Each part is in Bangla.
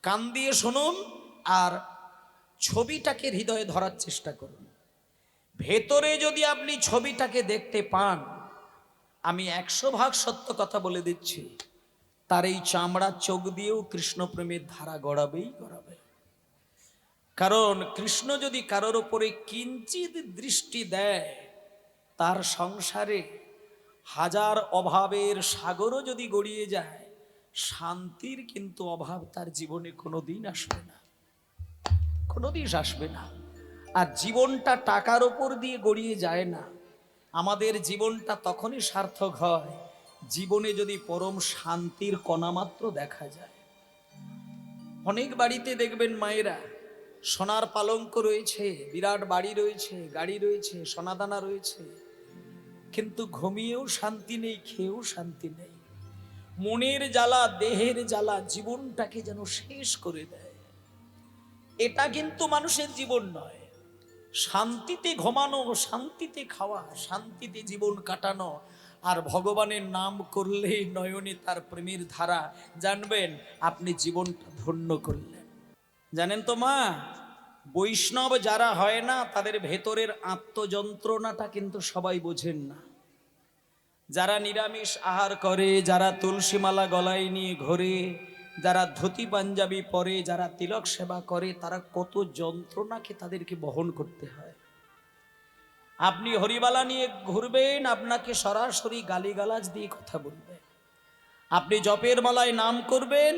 কান দিয়ে শুনুন আর ছবিটাকে হৃদয়ে ধরার চেষ্টা করুন। ভেতরে যদি আপনি ছবিটাকে দেখতে পান, আমি 100 ভাগ সত্য কথা বলে দিচ্ছি, তার এই চামড়ার চোখ দিয়েও কৃষ্ণ প্রেমের ধারা গড়াবেই গড়াবে। কারণ কৃষ্ণ যদি কারোর ওপরে কিঞ্চিত দৃষ্টি দেয়, তার সংসারে হাজার অভাবের সাগরও যদি গড়িয়ে যায়, শান্তির কিন্তু অভাব তার জীবনে কোনোদিন আসবে না, কোনোদিন আসবে না। আর জীবনটা টাকার ওপর দিয়ে গড়িয়ে যায় না। আমাদের জীবনটা তখনই সার্থক হয় জীবনে যদি পরম শান্তির কণামাত্র দেখা যায়। অনেক বাড়িতে দেখবেন মায়েরা সোনার পালঙ্ক রয়েছে, বিরাট বাড়ি রয়েছে, গাড়ি রয়েছে, সোনাদানা রয়েছে, কিন্তু ঘুমিয়েও শান্তি নেই, খেয়েও শান্তি নেই। মনের জ্বালা, দেহের জ্বালা জীবনটাকে যেন শেষ করে দেয়। এটা কিন্তু মানুষের জীবন নয়। শান্তিতে ঘুমানো, শান্তিতে খাওয়া, শান্তিতে জীবন কাটানো, আর ভগবানের নাম করলেই নয়নে তার প্রেমের ধারা, জানবেন আপনি জীবনটা ধন্য করলেন। জানেন তো মা, বৈষ্ণব যারা হয় না তাদের ভেতরের আত্মযন্ত্রণাটা কিন্তু সবাই বোঝেন না। যারা নিরামিষ আহার করে, যারা তুলসীমালা গলায় নিয়ে ঘোরে, যারা ধুতি পাঞ্জাবি পরে, যারা তিলক সেবা করে, তারা কত যন্ত্রণাকে তাদেরকে বহন করতে হয়। আপনি হরিবালা নিয়ে ঘুরবেন, আপনাকে সরাসরি গালিগালাজ দিয়ে কথা বলবে। আপনি জপের মালায় নাম করবেন,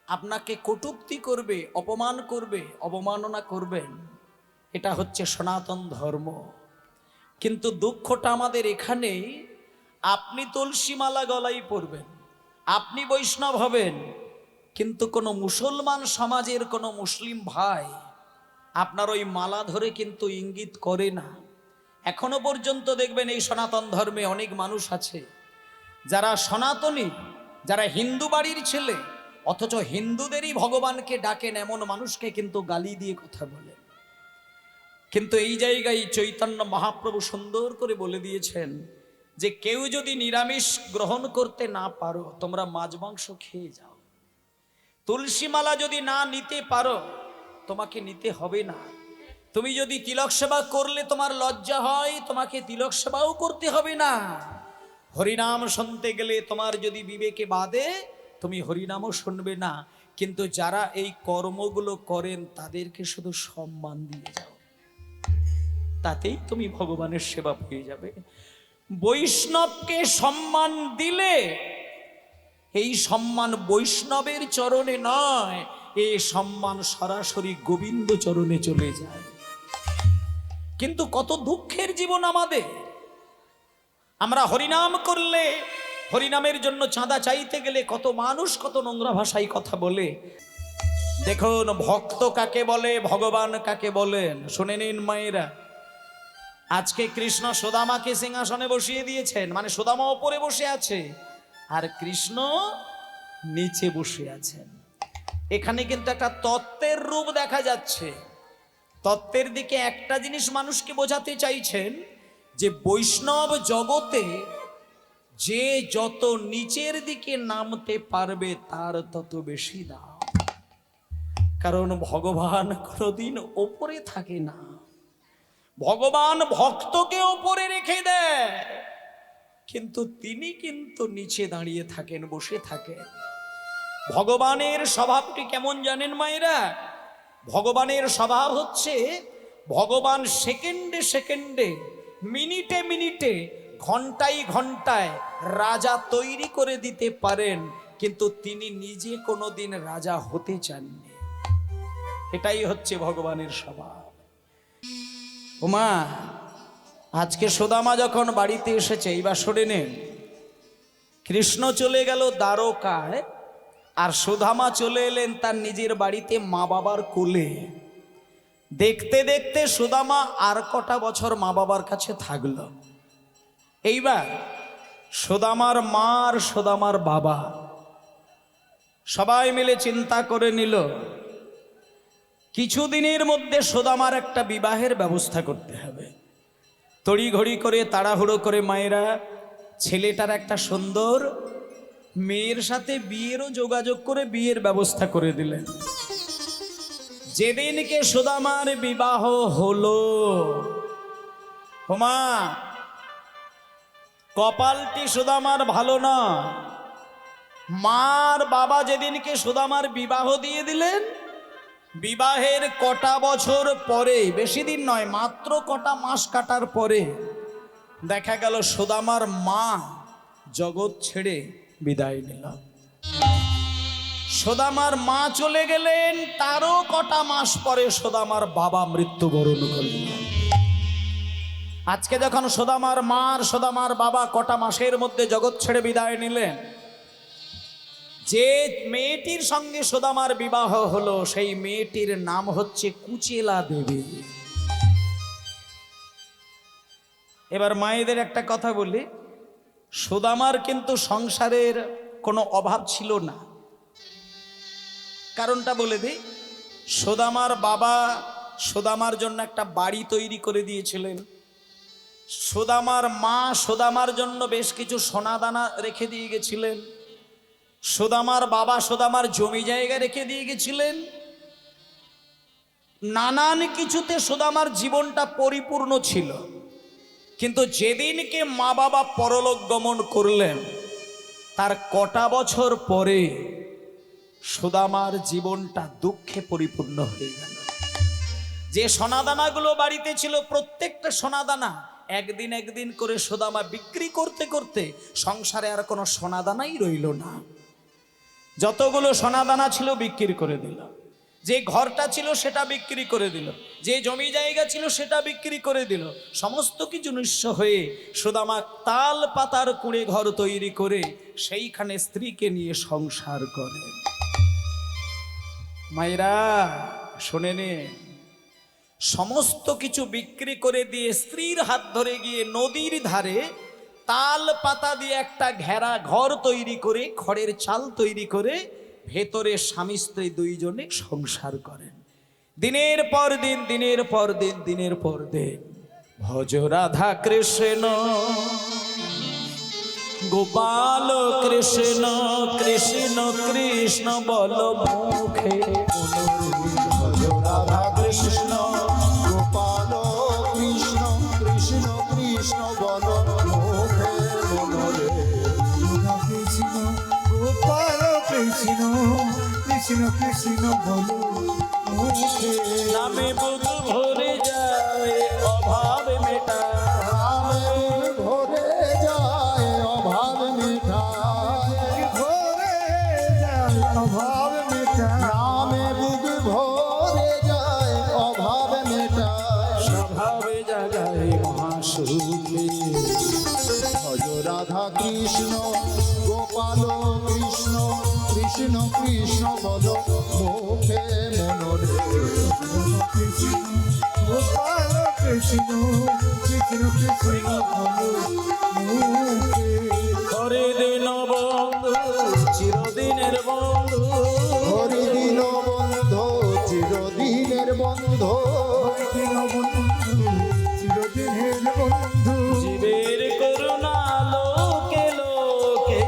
আপনাকে কটূক্তি করবে, অপমান করবে, অবমাননা করবেন। এটা হচ্ছে সনাতন ধর্ম। কিন্তু দুঃখটা আমাদের এখানেই, আপনি তুলসীমালা গলায় পরবেন, আপনি বৈষ্ণব হবেন, কিন্তু কোনো মুসলমান সমাজের কোনো মুসলিম ভাই আপনার ওই মালা ধরে কিন্তু ইঙ্গিত করে না। এখনো পর্যন্ত দেখবেন এই সনাতন ধর্মে অনেক মানুষ আছে যারা সনাতনী, যারা হিন্দু বাড়ির ছেলে, অথচ হিন্দুদেরই ভগবানকে ডাকেন এমন মানুষকে কিন্তু গালি দিয়ে কথা বলেন। কিন্তু এই জায়গায় চৈতন্য মহাপ্রভু সুন্দর করে বলে দিয়েছেন যে কেউ যদি নিরামিষ গ্রহণ করতে না পারো, তোমরা মাছ মাংস খেয়ে যাও। তুলসীমালা যদি না নিতে পারো, তোমাকে নিতে হবে না। তুমি যদি তিলক সেবা করলে তোমার লজ্জা হয়, তোমাকে তিলক সেবাও করতে হবে না। হরিনাম শুনতে গেলে তোমার যদি বিবেকে বাধে, তুমি হরিনামও শুনবে না। কিন্তু যারা এই কর্মগুলো করেন তাদেরকে শুধু সম্মান দিয়ে যাও, তাতেই তুমি ভগবানের সেবা পেয়ে যাবে। বৈষ্ণবকে সম্মান দিলে এই সম্মান বৈষ্ণবের চরণে নয়, এই সম্মান সরাসরি গোবিন্দ চরণে চলে যায়। কিন্তু কত দুঃখের জীবন আমাদের। আমরা হরিনাম করলে, হরিনামের জন্য চাঁদা চাইতে গেলে কত মানুষ কত নোংরা ভাষায় কথা বলে। দেখুন ভক্ত কাকে বলে, ভগবান কাকে বলেন, শুনে নিন মায়েরা। আজকে কৃষ্ণ সুদামাকে সিংহাসনে বসিয়ে দিয়েছেন, মানে সুদামা ওপরে বসে আছে আর কৃষ্ণ নিচে বসে আছেন। এখানে কিন্তু একটা তত্ত্বের রূপ দেখা যাচ্ছে। তত্ত্বের দিকে একটা জিনিস মানুষকে বোঝাতে চাইছেন যে বৈষ্ণব জগতে যে যত নিচের দিকে নামতে পারবে তার তত বেশি দাম। কারণ ভগবান কোনোদিন ওপরে থাকে না, ভগবান ভক্তকে ওপরে রেখে দেয়, কিন্তু তিনি কিন্তু নিচে দাঁড়িয়ে থাকেন, বসে থাকেন। ভগবানের স্বভাবটি কেমন জানেন মায়েরা? ভগবানের স্বভাব হচ্ছে ভগবান সেকেন্ডে সেকেন্ডে, মিনিটে মিনিটে, ঘন্টায় ঘন্টায় রাজা তৈরি করে দিতে পারেন, কিন্তু তিনি নিজে কোনোদিন রাজা হতে চাননি। এটাই হচ্ছে ভগবানের স্বভাব। ওমা, আজকে সুদামা যখন বাড়িতে এসেছে, এইবার শুনে নেন, কৃষ্ণ চলে গেল দ্বারকায় আর সুদামা চলে এলেন তার নিজের বাড়িতে মা বাবার কোলে। দেখতে দেখতে সুদামা আর কটা বছর মা বাবার কাছে থাকলো। এইবার সুদামার মা আর সুদামার বাবা সবাই মিলে চিন্তা করে নিল কিছুদিনের মধ্যে সুদামার একটা বিবাহের ব্যবস্থা করতে হবে। তড়িঘড়ি করে, তাড়াহুড়ো করে মায়েরা ছেলেটার একটা সুন্দর মেয়ের সাথে বিয়েরও যোগাযোগ করে বিয়ের ব্যবস্থা করে দিলেন। যেদিনকে সুদামার বিবাহ হলো, হোমা কপালটি সুদামার ভালো না। মার বাবা যেদিনকে সুদামার বিবাহ দিয়ে দিলেন, বিবাহের কটা বছর পরে, বেশি দিন নয়, মাত্র কটা মাস কাটার পরে দেখা গেল সুদামার মা জগৎ ছেড়ে বিদায় নিল। সুদামার মা চলে গেলেন, তারও কটা মাস পরে সুদামার বাবা মৃত্যুবরণ করলেন। আজকে যখন সুদামার মা আর সুদামার বাবা কটা মাসের মধ্যে জগৎ ছেড়ে বিদায় নিলেন, যে মেয়েটির সঙ্গে সুদামার বিবাহ হলো সেই মেয়েটির নাম হচ্ছে কুচেলা দেবী। এবার মায়েদের একটা কথা বলি, সুদামার কিন্তু সংসারের কোনো অভাব ছিল না। কারণটা বলে দিই, সুদামার বাবা সুদামার জন্য একটা বাড়ি তৈরি করে দিয়েছিলেন। সুদামার মা সুদামার জন্য বেশ কিছু সোনাদানা রেখে দিয়ে গেছিলেন। সুদামার বাবা সুদামার জমি জায়গা রেখে দিয়ে গেছিলেন। নানান কিছুতে সুদামার জীবনটা পরিপূর্ণ ছিল। কিন্তু যেদিনকে মা বাবা পরলোক গমন করলেন, তার কটা বছর পরে সুদামার জীবনটা দুঃখে পরিপূর্ণ হয়ে গেল। যে সোনাদানাগুলো বাড়িতে ছিল, প্রত্যেকটা সোনাদানা একদিন একদিন করে সুদামা বিক্রি করতে করতে সংসারে আর কোনো সোনাদানাই রইল না। যতগুলো সোনাদানা ছিল বিক্রি করে দিল, যে ঘরটা ছিল সেটা বিক্রি করে দিল, যে জমি জায়গা ছিল সেটা বিক্রি করে দিল। সমস্ত কিছু নিঃস্ব হয়ে সুদামা তাল পাতার কুঁড়ে ঘর তৈরি করে সেইখানে স্ত্রীকে নিয়ে সংসার করে। মায়েরা শোনে নে, সমস্ত কিছু বিক্রি করে দিয়ে স্ত্রীর হাত ধরে গিয়ে নদীর ধারে তাল পাতা দিয়ে একটা ঘেরা ঘর তৈরি করে, খড়ের চাল তৈরি করে ভেতরে স্বামী স্ত্রী দুইজনে সংসার করেন। দিনের পর দিন, দিনের পর দিন, দিনের পর দিন ভজ রাধা কৃষ্ণ গোপাল কৃষ্ণ কৃষ্ণ কৃষ্ণ বল মুখে, ভজ রাধা কৃষ্ণ গোপাল কৃষ্ণ কৃষ্ণ কৃষ্ণ বল মুখে মনরে। কৃষ্ণ গোপাল কৃষ্ণ কৃষ্ণ কৃষ্ণ বল মুখে। নামে বুক ভরে যায় অভাব মেটায়, নামে ভরে যায় অভাব মেটায়, ভরে যায় অভাব মেটায়, নামে বুক ভরে যায় অভাব মেটায়, স্বভাবে জাগায় মহাসুখে। ভজ রাধা কৃষ্ণ গোপাল কৃষ্ণ কৃষ্ণ কৃষ্ণ বল মুখে মনরে। কৃষ্ণ গোপাল কৃষ্ণ কৃষ্ণ কৃষ্ণ বল মুখে। হরে দিন বন্ধু চিরদিনের বন্ধু, হরিদিন বন্ধু চিরদিনের বন্ধু, চিরদিনের বন্ধু, চিরদিনের বন্ধু, জীবের করুণা লোকে লোকে।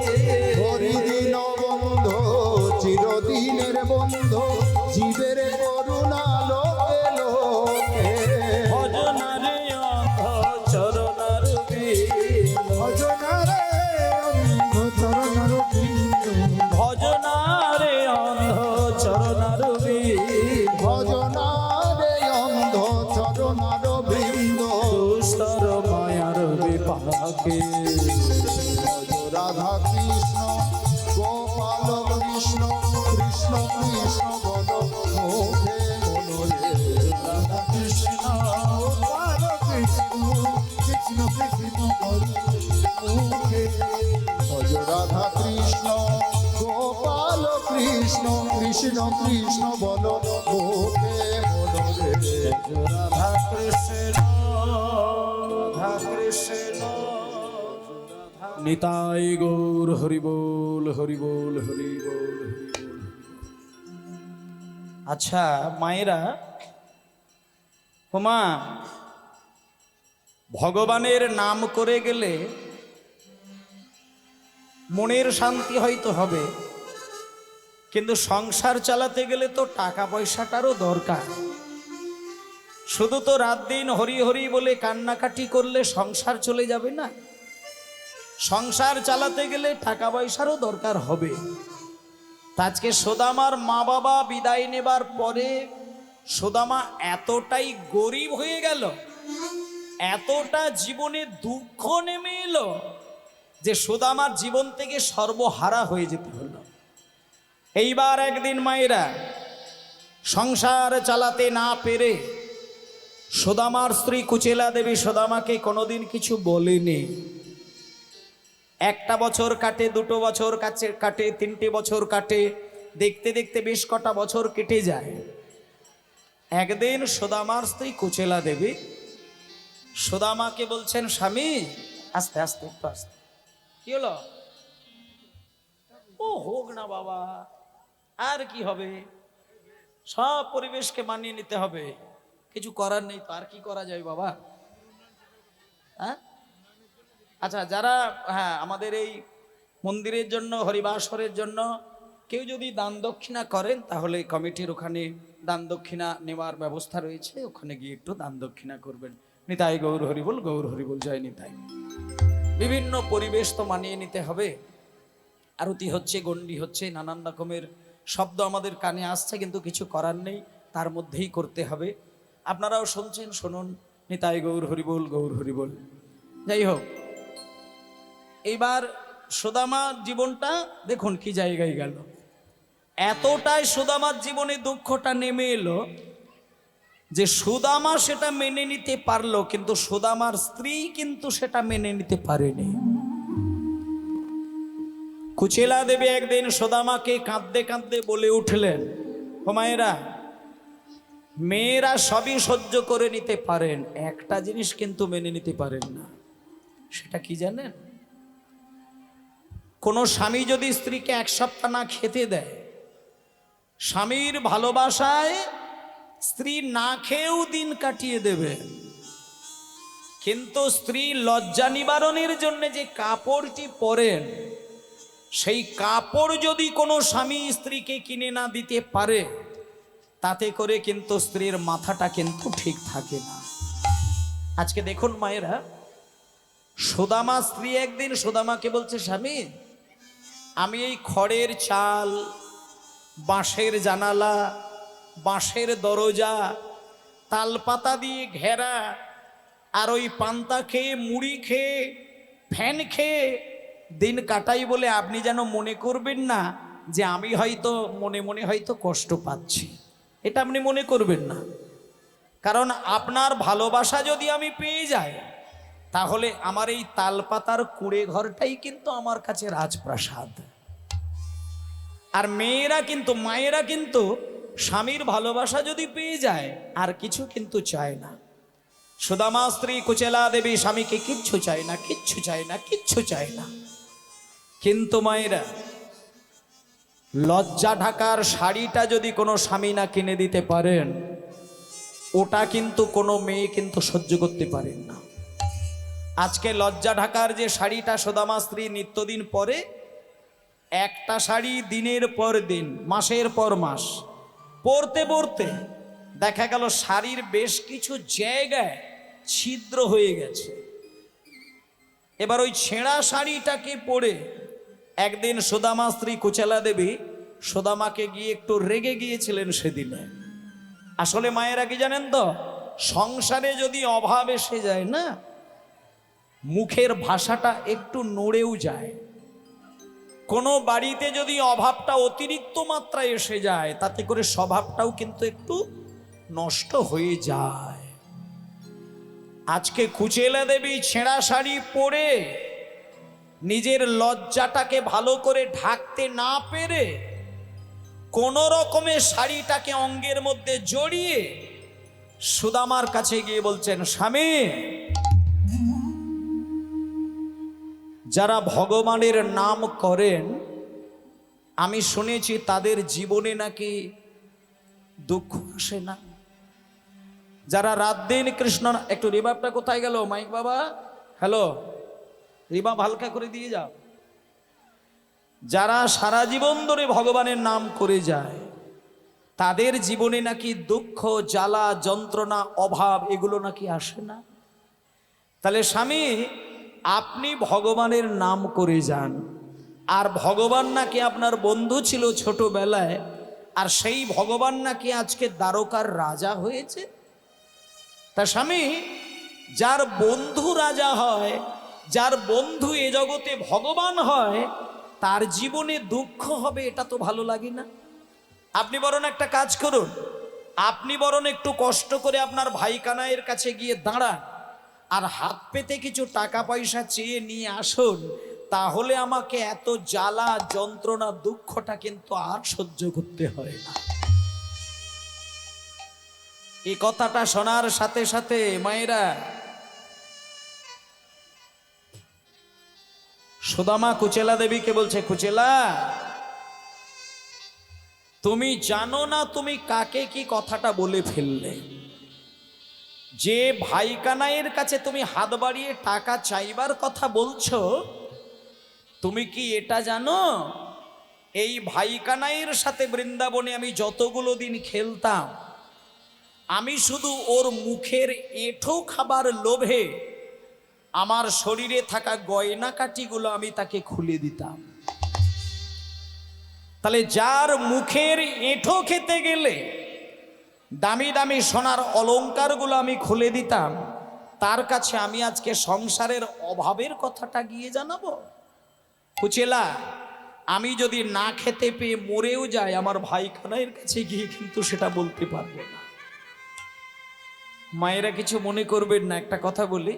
হরিদিন বন্ধু চিরদিনের বন্ধু, জীবের করুণা লোকে লোকে। ভজনারে অন্ধ চরণার ভজনারে অন্ধ চরণার বিন্দু, ভজনারে অন্ধ চরণার ভজনারে অন্ধ চরণার বৃন্দ, দুস্তর মায়ার বিপাকে। ভজ রাধা কৃষ্ণ গোপাল কৃষ্ণ কৃষ্ণ কৃষ্ণ বল মুখে মনরে। রাধা কৃষ্ণ গোপাল কৃষ্ণ কৃষ্ণ কৃষ্ণ বল মুখে। ভজ রাধা কৃষ্ণ গোপাল কৃষ্ণ কৃষ্ণ কৃষ্ণ বল মুখে মনরে। রাধা কৃষ্ণ রাধা কৃষ্ণ নিতাই গৌর হরি বল হরি বল হরি বল হরি বল। আচ্ছা মায়েরা, হোমা ভগবানের নাম করে গেলে মনের শান্তি হয়তো হবে, কিন্তু সংসার চালাতে গেলে তো টাকা পয়সাটারও দরকার। শুধু তো রাত দিন হরি হরি বলে কান্নাকাটি করলে সংসার চলে যাবে না। সংসার চালাতে গেলে টাকা পয়সারও দরকার হবে। তা আজকে সুদামার মা বাবা বিদায় নেবার পরে সুদামা এতটাই গরিব হয়ে গেল, এতটা জীবনে দুঃখ নেমে এলো যে সুদামার জীবন থেকে সর্বহারা হয়ে যেতে হলো। এইবার একদিন মায়েরা সংসার চালাতে না পেরে সুদামার স্ত্রী কুচেলা দেবী সুদামাকে কোনোদিন কিছু বলেনি। একটা বছর কাটে, দুটো বছর কাটে, তিনটে বছর কাটে, দেখতে দেখতে বেশ কটা বছর কেটে যায়। একদিন সুদামার স্ত্রী কুচেলা দেবী সুদামাকে বলছেন, স্বামী, আস্তে আস্তে, একটু আস্তে, কি হলো? ও হোক না বাবা, আর কি হবে, সব পরিবেশকে মানিয়ে নিতে হবে, কিছু করার নেই তো, আর কি করা যায় বাবা। হ্যাঁ, আচ্ছা, যারা আমাদের এই মন্দিরের জন্য, হরিবাসরের জন্য কেউ যদি দান দক্ষিণা করেন, তাহলে কমিটির ওখানে দান দক্ষিণা নেওয়ার ব্যবস্থা রয়েছে, ওখানে গিয়ে একটু দান দক্ষিণা করবেন। নিতাই গৌর হরিবল, গৌর হরিবল, জয় নিতাই। বিভিন্ন পরিবেশ তো মানিয়ে নিতে হবে। আরতি হচ্ছে, গণ্ডি হচ্ছে, নানান রকমের শব্দ আমাদের কানে আসছে, কিন্তু কিছু করার নেই, তার মধ্যেই করতে হবে। আপনারাও শুনছেন, শুনুন, নিতাই গৌর হরিবল, গৌর হরিবল। যাই হোক, এইবার সুদামার জীবনটা দেখুন কি জায়গায় গেল। এতটাই সুদামার জীবনে দুঃখটা নেমে এলো যে সুদামা সেটা মেনে নিতে পারলো, কিন্তু সুদামার স্ত্রী কিন্তু সেটা মেনে নিতে পারেনি। কুচেলা দেবী একদিন সুদামাকে কাঁদতে কাঁদতে বলে উঠলেন, ও মায়েরা, মেয়েরা সবই সহ্য করে নিতে পারেন, একটা জিনিস কিন্তু মেনে নিতে পারেন না। সেটা কি জানেন? কোনো স্বামী যদি স্ত্রীকে এক সপ্তাহ না খেতে দেয়, স্বামীর ভালোবাসায় স্ত্রী না খেয়েও দিন কাটিয়ে দেবে, কিন্তু স্ত্রী লজ্জা নিবারণের জন্য যে কাপড়টি পরেন, সেই কাপড় যদি কোনো স্বামী স্ত্রীকে কিনে না দিতে পারে, তাতে করে কিন্তু স্ত্রীর মাথাটা কিন্তু ঠিক থাকে না। আজকে দেখুন মায়েরা, সুদামা স্ত্রী একদিন সুদামাকে বলছে, স্বামী, আমি এই খড়ের চাল, বাঁশের জানালা, বাঁশের দরজা, তালপাতা দিয়ে ঘেরা, আর ওই পান্তা খেয়ে, মুড়ি খেয়ে, ফ্যান খেয়ে দিন কাটাই বলে আপনি যেন মনে করবেন না যে আমি হয়তো মনে মনে হয়তো কষ্ট পাচ্ছি। এটা আপনি মনে করবেন না, কারণ আপনার ভালোবাসা যদি আমি পেয়ে যাই, তাহলে আমার এই তালপাতার কুড়ে ঘরটাই কিন্তু আমার কাছে রাজপ্রাসাদ। আর মেয়েরা কিন্তু, মায়েরা কিন্তু স্বামীর ভালোবাসা যদি পেয়ে যায়, আর কিছু কিন্তু চায় না। সুদামা স্ত্রী কুচেলা দেবী স্বামীকে কিচ্ছু চায় না, কিচ্ছু চায় না, কিচ্ছু চায় না। কিন্তু মায়েরা, লজ্জা ঢাকার শাড়িটা যদি কোনো স্বামী না কিনে দিতে পারেন, ওটা কিন্তু কোনো মেয়ে কিন্তু সহ্য করতে পারেন না। আজকে লজ্জা ঢাকার যে শাড়িটা সুদামা স্ত্রী নিত্যদিন পরে, একটা শাড়ি দিনের পর দিন, মাসের পর মাস পরতে পরতে দেখা গেল শাড়ির বেশ কিছু জায়গায় ছিদ্র হয়ে গেছে। এবার ওই ছেঁড়া শাড়িটাকে পরে একদিন সুদামা স্ত্রী কুচেলা দেবী সুদামাকে গিয়ে একটু রেগে গিয়েছিলেন সেদিনে। আসলে মায়েরা কি জানেন তো, সংসারে যদি অভাব এসে যায় না, মুখের ভাষাটা একটু নড়েও যায়। কোনো বাড়িতে যদি অভাবটা অতিরিক্ত মাত্রায় এসে যায়, তাতে করে স্বভাবটাও কিন্তু একটু নষ্ট হয়ে যায়। আজকে কুচেলা দেবী ছেঁড়া শাড়ি পরে নিজের লজ্জাটাকে ভালো করে ঢাকতে না পেরে কোন রকমের শাড়িটাকে অঙ্গের মধ্যে জড়িয়ে সুদামার কাছে গিয়ে বলছেন, স্বামী, যারা ভগবানের নাম করেন, আমি শুনেছি তাদের জীবনে নাকি দুঃখ আসে না। যারা রাত দিন কৃষ্ণ, একটু রিবাবটা কোথায় গেল মাইক বাবা? হ্যালো, রিবাব হালকা করে দিয়ে যাও। যারা সারা জীবন ধরে ভগবানের নাম করে যায় তাদের জীবনে নাকি দুঃখ, জ্বালা, যন্ত্রণা, অভাব এগুলো নাকি আসে না। তাহলে স্বামী, আপনি ভগবানের নাম করে যান, আর ভগবান নাকি আপনার বন্ধু ছিল ছোটবেলায়, আর সেই ভগবান নাকি আজকে দ্বারকার রাজা হয়েছে। তা স্বামী, যার বন্ধু রাজা হয়, যার বন্ধু এ জগতে ভগবান হয়, তার জীবনে দুঃখ হবে, এটা তো ভালো লাগে না। আপনি বরং একটা কাজ করুন, আপনি বরং একটু কষ্ট করে আপনার ভাই কানাইয়ের কাছে গিয়ে দাঁড়ান, আর হাত পেতে কিছু টাকা পয়সা চেয়ে নিয়ে আসুন, তাহলে আমাকে এত জ্বালা, যন্ত্রণা, দুঃখটা কিন্তু আর সহ্য করতে হয় না। এই কথাটা শোনার সাথে সাথে মায়েরা, সুদামা কুচেলা দেবীকে বলছে, কুচেলা, তুমি জানো না তুমি কাকে কি কথাটা বলে ফেললে? যে ভাই কানাইয়ের কাছে তুমি হাত বাড়িয়ে টাকা চাইবার কথা বলছো, তুমি কি এটা জানো এই ভাই কানাইয়ের সাথে বৃন্দাবনে আমি যতগুলো দিন খেলতাম, আমি শুধু ওর মুখের এঁঠো খাবার লোভে আমার শরীরে থাকা গয়না কাটিগুলো আমি তাকে খুলে দিতাম। তাহলে যার মুখের এঁঠো খেতে গেলে দামি দামি সোনার অলংকারগুলো আমি খুলে দিতাম, তার কাছে আমি আজকে সংসারের অভাবের কথাটা গিয়ে জানাবো? কুচেলা, আমি যদি না খেতে পেয়ে মরেও যাই, আমার ভাই কানাইয়ের কাছে গিয়ে কিন্তু সেটা বলতে পারবো না। মায়েরা কিছু মনে করবেন না, একটা কথা বলি,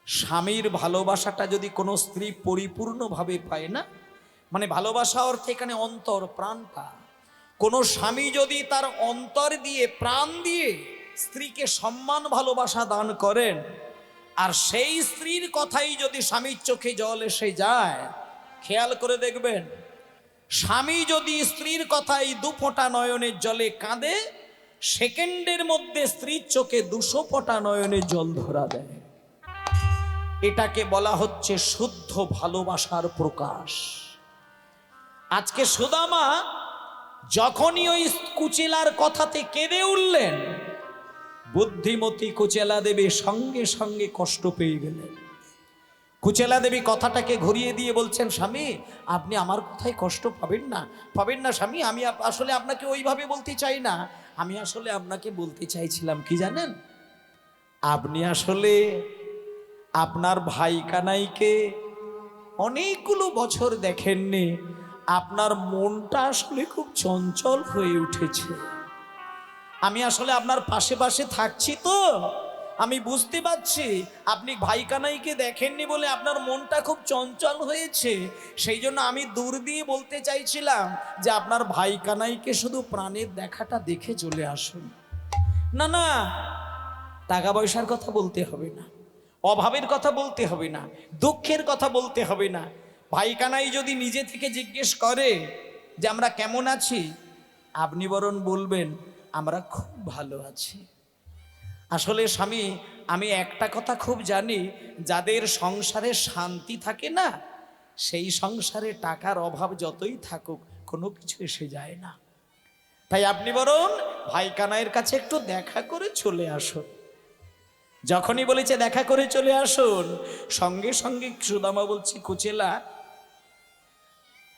স্বামীর ভালোবাসাটা যদি কোনো স্ত্রী পরিপূর্ণভাবে পায় না, মানে ভালোবাসা অর্থে এখানে অন্তর, প্রাণটা, কোনো স্বামী যদি তার অন্তর দিয়ে, প্রাণ দিয়ে স্ত্রীকে সম্মান, ভালোবাসা দান করেন, আর সেই স্ত্রীর কথাই যদি স্বামীর চোখে জল এসে যায়, খেয়াল করে দেখবেন, স্বামী যদি স্ত্রীর কথাই দুফোঁটা নয়নের জলে কাঁদে, সেকেন্ডের মধ্যে স্ত্রীর চোখে 200 ফোঁটা নয়নের জল ধরা দেয়। এটাকে বলা হচ্ছে শুদ্ধ ভালোবাসার প্রকাশ। আজকে সুদামা যখনই ওই কুচেলার কথাতে কেঁদে উঠলেন, বুদ্ধিমতী কুচেলা দেবী সঙ্গে সঙ্গে কষ্ট পেয়ে গেলেন। কুচেলা দেবী কথাটাকে ঘুরিয়ে দিয়ে বলছেন, স্বামী, আপনি আমার কথায় কষ্ট পাবেন না, পাবেন না স্বামী, আমি আসলে আপনাকে ওইভাবে বলতে চাই না, আমি আসলে আপনাকে বলতে চাইছিলাম কি জানেন, আপনি আসলে আপনার ভাই কানাইকে অনেকগুলো বছর দেখেননি, আপনার মনটা আসলে খুব চঞ্চল হয়ে উঠেছে। আমি আসলে আপনার পাশে পাশে থাকছি তো আমি বুঝতে পারছি আপনি ভাই কানাইকে দেখেননি বলে আপনার মনটা খুব চঞ্চল হয়েছে, সেই জন্য আমি দূর দিয়ে বলতে চাইছিলাম যে আপনার ভাই কানাইকে শুধু প্রাণের দেখাটা দেখে চলে আসুন। না না, টাকা পয়সার কথা বলতে হবে না, অভাবের কথা বলতে হবে না, দুঃখের কথা বলতে হবে না। ভাই কানাই যদি নিজে থেকে জিজ্ঞেস করে যে আমরা কেমন আছি, আপনি বরং বলবেন আমরা খুব ভালো আছি। আসলে স্বামী, আমি একটা কথা খুব জানি, যাদের সংসারে শান্তি থাকে না, সেই সংসারে টাকার অভাব যতই থাকুক কোনো কিছু এসে যায় না। তাই আপনি বরং ভাই কানাইয়ের কাছে একটু দেখা করে চলে আসুন। যখনই বলেছে দেখা করে চলে আসুন, সঙ্গে সঙ্গে সুদামা বলছি, কুচেলা,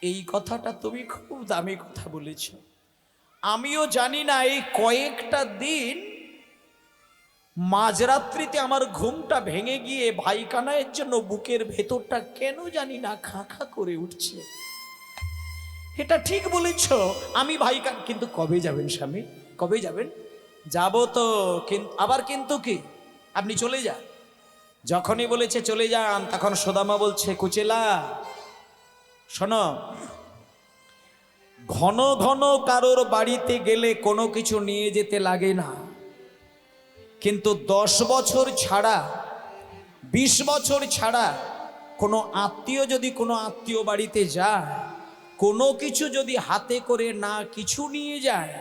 এই কথাটা তুমি খুব দামি কথা বলেছ। আমিও জানি না এই কয়েকটা দিন মাঝরাত্রিতে আমার ঘুমটা ভেঙে গিয়ে ভাই কানাইয়ের জন্য বুকের ভেতরটা কেন জানি না খাঁ খাঁ করে উঠছে। এটা ঠিক বলেছ, আমি ভাই কিন্তু কবে যাবেন স্বামী, কবে যাবেন? যাব তো, কিন্তু আবার কিন্তু কি, আপনি চলে যান। যখনই বলেছে চলে যান, তখন সুদামা বলছে, কুচেলা শোনো, ঘন ঘন কারোর বাড়িতে গেলে কোনো কিছু নিয়ে যেতে লাগে না, কিন্তু 10 বছর ছাড়া, 20 বছর ছাড়া কোনো আত্মীয় যদি কোনো আত্মীয় বাড়িতে যায়, কোনো কিছু যদি হাতে করে না কিছু নিয়ে যায়,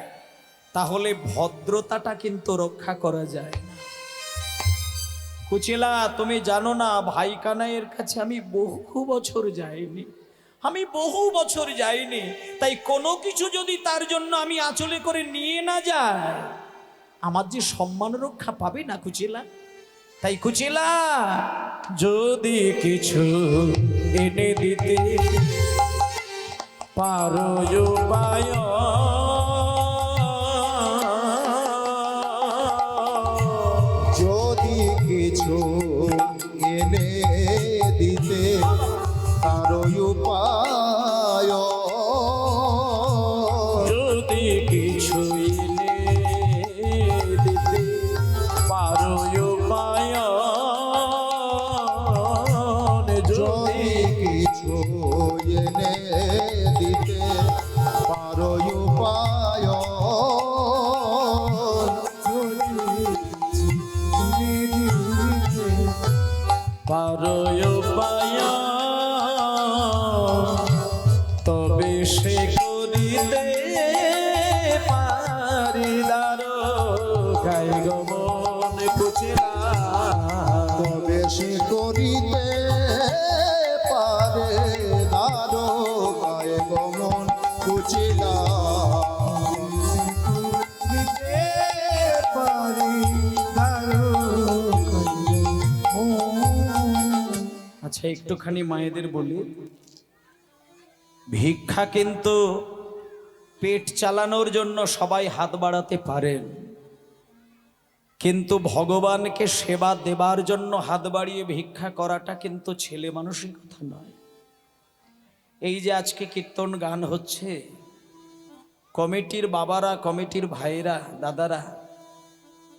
তাহলে ভদ্রতাটা কিন্তু রক্ষা করা যায় না। কুচেলা, তুমি জানো না ভাই কানাইয়ের কাছে আমি বহু বছর যাইনি, আমি বহু বছর যাইনি, তাই কোনো কিছু যদি তার জন্য আমি আঁচলে করে নিয়ে না যাই, আমার যে সম্মান রক্ষা পাবে না কুচিলা। তাই কুচিলা, যদি কিছু এনে দিতে পারো উপায়, যদি কিছু এনে দিতে তার উপায়, যদি কিছু এনে দিতে পারো উপায়, যদি কিছু এনে দিতে পারো উপায়, পারো উপায়, তবে সে করিতে পারি দারো গায়ে গমন কুচিলা। তবে সে করিতে পারে দারোগায় গমন কুচিলা। আচ্ছা, একটুখানি মায়েদের বলি, ভিক্ষা কিন্তু পেট চালানোর জন্য সবাই হাত বাড়াতে পারেন, কিন্তু ভগবানকে সেবা দেবার জন্য হাত বাড়িয়ে ভিক্ষা করাটা কিন্তু ছেলে মানুষের কথা নয়। এই যে আজকে কীর্তন গান হচ্ছে, কমিটির বাবারা, কমিটির ভাইরা, দাদারা,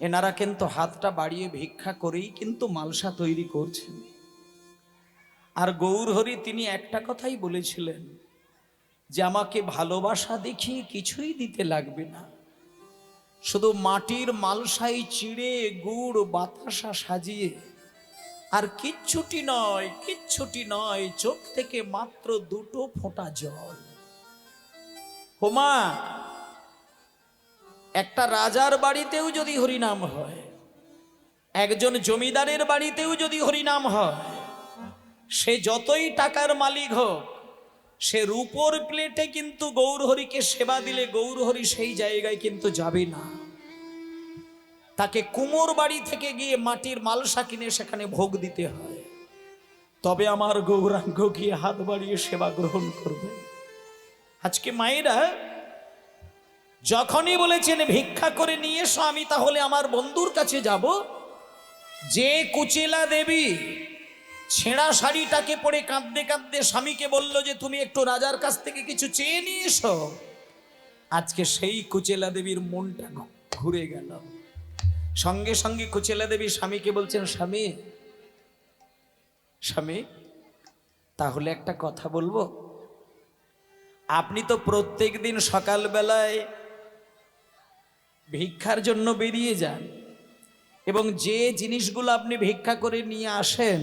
এনারা কিন্তু হাতটা বাড়িয়ে ভিক্ষা করেই কিন্তু মালসা তৈরি করছেন। আর গৌরহরি তিনি একটা কথাই বলেছিলেন যে আমাকে ভালোবাসা দেখিয়ে কিছুই দিতে লাগবে না, শুধু মাটির মালসাই চিড়ে গুড় বাতাসা সাজিয়ে, আর কিচ্ছুটি নয়, কিচ্ছুটি নয়, চোখ থেকে মাত্র দুটো ফোঁটা জল। হোমা, একটা রাজার বাড়িতেও যদি হরিনাম হয়, একজন জমিদারের বাড়িতেও যদি হরিনাম হয়, সে যতই টাকার মালিক হোক, সে রূপোর প্লেটে কিন্তু গৌরহরিকে সেবা দিলে গৌরহরি সেই জায়গায় কিন্তু যাবে না। তাকে কুমোর বাড়ি থেকে গিয়ে মাটির মালসা কিনে সেখানে ভোগ দিতে হয়, তবে আমার গৌরাঙ্গ গিয়ে হাত বাড়িয়ে সেবা গ্রহণ করবে। আজকে মায়েরা যখনই বলেছেন ভিক্ষা করে নিয়ে এসো, আমি তাহলে আমার বন্ধুর কাছে যাব, যে কুচিলা দেবী ছেঁড়া শাড়িটাকে পরে কাঁদতে কাঁদতে স্বামীকে বলল যে তুমি একটু রাজার কাছ থেকে কিছু চেয়ে নিয়ে এসো, আজকে সেই কুচেলা দেবীর মনটা ঘুরে গেল। সঙ্গে সঙ্গে কুচেলা দেবী স্বামীকে বলছেন, স্বামী, স্বামী, তাহলে একটা কথা বলবো। আপনি তো প্রত্যেক দিন সকালবেলায় ভিক্ষার জন্য বেরিয়ে যান, এবং যে জিনিসগুলো আপনি ভিক্ষা করে নিয়ে আসেন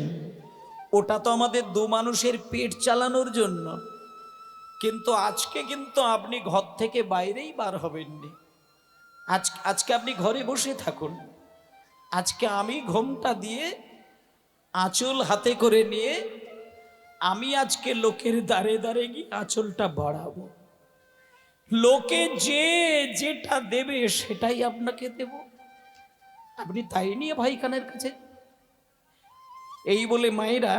ওটা তো আমাদের দু মানুষের পেট চালানোর জন্য, কিন্তু আজকে কিন্তু আপনি ঘর থেকে বাইরেই বার হবেননি। আজকে আপনি ঘরে বসে থাকুন। আজকে আমি ঘোমটা দিয়ে আঁচল হাতে করে নিয়ে আমি আজকে লোকের দ্বারে দ্বারে গিয়ে আঁচলটা বাড়াবো। লোকে যে যেটা দেবে সেটাই আপনাকে দেব, আপনি তাই নিয়ে ভাইখানের কাছে। এই বলে মায়েরা,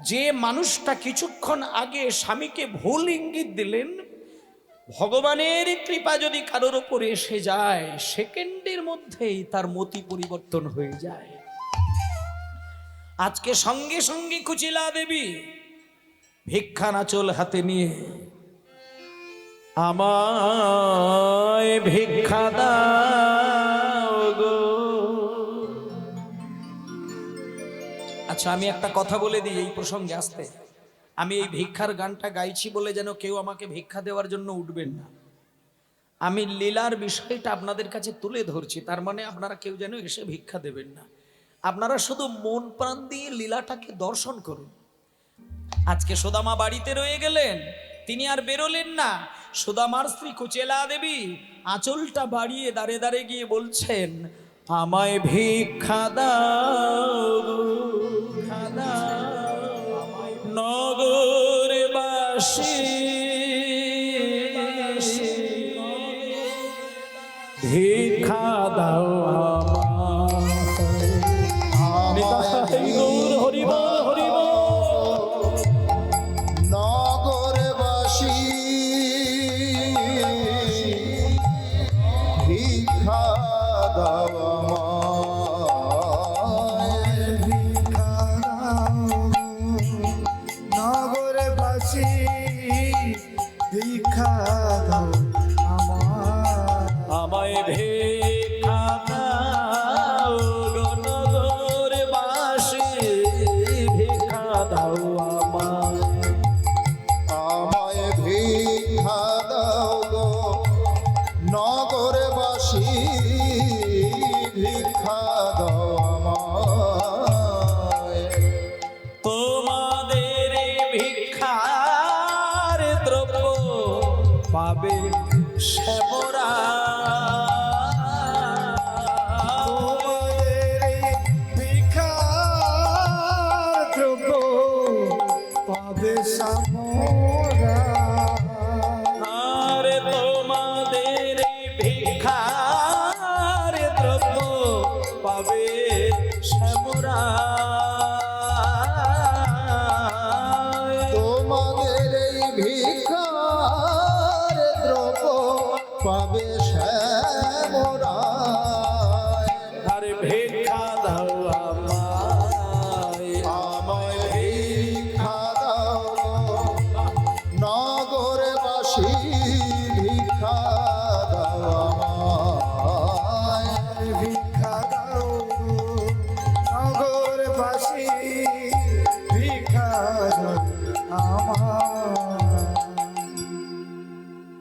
যে মানুষটা কিছুক্ষণ আগে স্বামীকে ভুল ইঙ্গিত দিলেন, ভগবানের কৃপা যদি কারোর ওপরে এসে যায়, সেকেন্ডের মধ্যেই তার মতি পরিবর্তন হয়ে যায়। আজকে সঙ্গে সঙ্গে কুচিলা দেবী ভিক্ষার আঁচল হাতে নিয়ে, আমায় ভিক্ষা দাও গো। আচ্ছা, আমি একটা কথা বলে দিই এই প্রসঙ্গে আসতে। আমি এই ভিক্ষার গানটা গাইছি বলে যেন কেউ আমাকে ভিক্ষা দেওয়ার জন্য উঠবেন না। আমি লীলার বিষয়টা আপনাদের কাছে তুলে ধরছি, তার মানে আপনারা কেউ যেন এসে ভিক্ষা দেবেন না। আপনারা শুধু মন প্রাণ দিয়ে লীলাটাকে দর্শন করুন। আজকে সুদামা বাড়িতে রয়ে গেলেন, তিনি আর বেরোলেন না। সুদামার স্ত্রী কুচেলা দেবী আঁচলটা বাড়িয়ে দাঁড়ে দাঁড়ে গিয়ে বলছেন, আমায় ভিক্ষা দাও, নগর বাস বাসি ভিক্ষা দাও নিতাই গৌর হরি বল হরি বল। নগরবাসী ভিক্ষা দাও আমায়। নগরবাসী ভিক্ষা দাও আমায় ভিক্ষা দাও গো নগরবাসী ভিক্ষা দাও আমায়। আমায় ভিক্ষা দাও গো নগরবাসী ভিক্ষা দাও আমায়। তোমাদের এই ভিক্ষার দ্রব্য পাবে শ্যামরা ভিক্ষার দ্রব্য পাবে সামরা আর তোমাদের এই ভিক্ষার দ্রব্য পাবে শ্যামরা তোমাদের এই ভিক্ষার দ্রব্য পাবে